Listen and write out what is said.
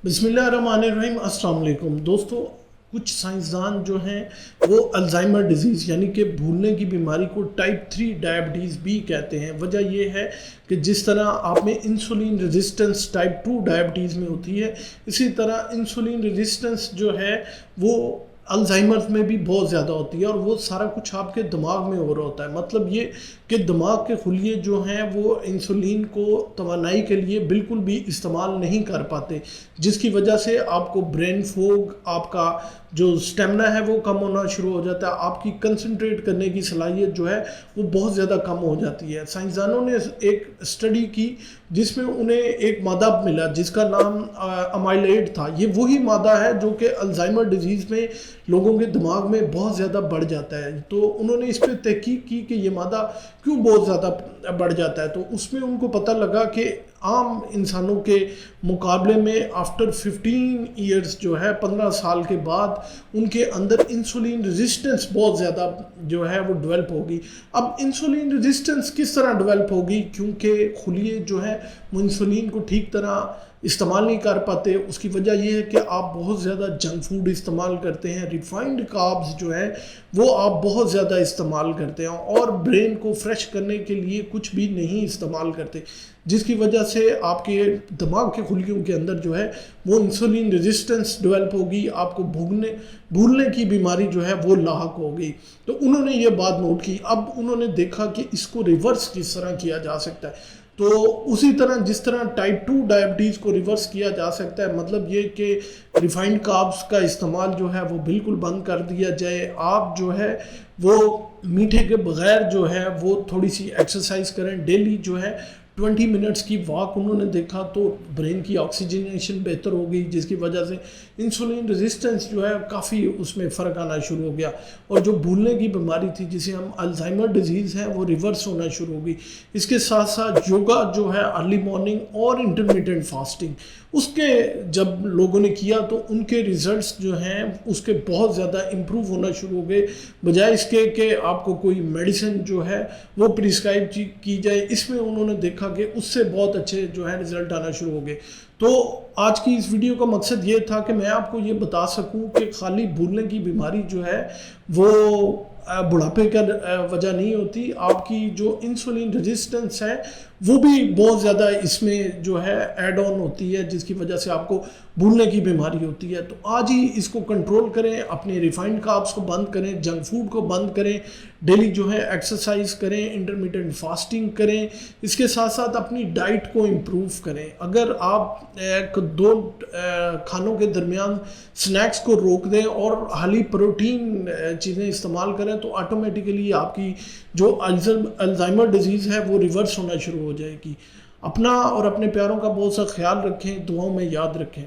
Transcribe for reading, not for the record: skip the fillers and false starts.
बिस्मिल्लाहिर्रहमानिर्रहीम। अस्सलाम वालेकुम दोस्तों, कुछ साइंसदान जो हैं वो अल्जाइमर डिजीज़ यानी कि भूलने की बीमारी को टाइप 3 डायबिटीज़ भी कहते हैं। वजह ये है कि जिस तरह आप में इंसुलिन रेजिस्टेंस टाइप 2 डायबिटीज़ में होती है, इसी तरह इंसुलिन रेजिस्टेंस जो है वो अल्जाइमर में भी बहुत ज़्यादा होती है और वो सारा कुछ आपके दिमाग में हो रहा होता है। मतलब ये कि दिमाग के खुलिये जो हैं वो इंसुलिन को तवानाई के लिए बिल्कुल भी इस्तेमाल नहीं कर पाते, जिसकी वजह से आपको ब्रेन फोग, आपका जो स्टेमिना है वो कम होना शुरू हो जाता है, आपकी कंसंट्रेट करने की सलाहियत जो है वो बहुत ज़्यादा कम हो जाती है। साइंसदानों ने एक स्टडी की जिसमें उन्हें एक मादा मिला जिसका नाम अमाइलेट था। ये वही मादा है जो कि अल्जाइमर डिजीज़ में लोगों के दिमाग में बहुत ज़्यादा बढ़ जाता है। तो उन्होंने इस पर तहकीक की कि ये मादा क्यों बहुत ज़्यादा बढ़ जाता है। तो उसमें उनको पता लगा कि आम इंसानों के मुकाबले में आफ्टर 15 ईयर्स जो है 15 साल के बाद उनके अंदर इंसुलिन रेजिस्टेंस बहुत ज़्यादा जो है वो डेवलप होगी। अब इंसुलिन रेजिस्टेंस किस तरह डेवलप होगी, क्योंकि खुलिये जो है वो इंसुलिन को ठीक तरह इस्तेमाल नहीं कर पाते। उसकी वजह यह है कि आप बहुत ज़्यादा जंक फूड इस्तेमाल करते हैं, रिफाइंड कार्ब्स जो है वो आप बहुत ज़्यादा इस्तेमाल करते हैं और ब्रेन को फ्रेश करने के लिए कुछ भी नहीं इस्तेमाल करते, जिसकी वजह से आपके दिमाग के खुलियों के अंदर जो है वो इंसुलिन रेजिस्टेंस डेवलप होगी, आपको भूलने की बीमारी जो है वो लाहक होगी। तो उन्होंने ये बात नोट की। अब उन्होंने देखा कि इसको रिवर्स किस तरह किया जा सकता है। तो उसी तरह जिस तरह टाइप 2 डायबिटीज़ को रिवर्स किया जा सकता है, मतलब ये कि रिफाइंड कार्ब्स का इस्तेमाल जो है वो बिल्कुल बंद कर दिया जाए। आप जो है वो मीठे के बगैर जो है वो थोड़ी सी एक्सरसाइज करें डेली, जो है 20 मिनट्स की वॉक। उन्होंने देखा तो ब्रेन की ऑक्सीजनेशन बेहतर हो गई, जिसकी वजह से इंसुलिन रेजिस्टेंस जो है काफ़ी उसमें फ़र्क आना शुरू हो गया और जो भूलने की बीमारी थी जिसे हम अल्जाइमर डिजीज़ है वो रिवर्स होना शुरू हो गई। इसके साथ साथ योगा जो है अर्ली मॉर्निंग और इंटरमिटेंट फास्टिंग, उसके जब लोगों ने किया तो उनके रिजल्ट्स जो हैं उसके बहुत ज़्यादा इम्प्रूव होना शुरू हो गए, बजाय इसके कि आपको कोई मेडिसिन जो है वो प्रिस्क्राइब की जाए। इसमें उन्होंने देखा कि उससे बहुत अच्छे जो है रिज़ल्ट आना शुरू हो गए। तो आज की इस वीडियो का मकसद ये था कि मैं आपको ये बता सकूं कि खाली भूलने की बीमारी जो है वो बुढ़ापे का वजह नहीं होती। आपकी जो इंसुलिन रेजिस्टेंस है वो भी बहुत ज़्यादा इसमें जो है ऐड ऑन होती है, जिसकी वजह से आपको भूलने की बीमारी होती है। तो आज ही इसको कंट्रोल करें, अपने रिफाइंड कार्ब्स को बंद करें, जंक फूड को बंद करें, डेली जो है एक्सरसाइज करें, इंटरमिटेंट फास्टिंग करें। इसके साथ साथ अपनी डाइट को इम्प्रूव करें। अगर आप दो खानों के दरमियान स्नैक्स को रोक दें और हाली प्रोटीन चीज़ें इस्तेमाल करें तो ऑटोमेटिकली आपकी जो अल्जाइमर डिजीज़ है वो रिवर्स होना शुरू हो जाएगी। अपना और अपने प्यारों का बहुत सा ख्याल रखें, दुआओं में याद रखें।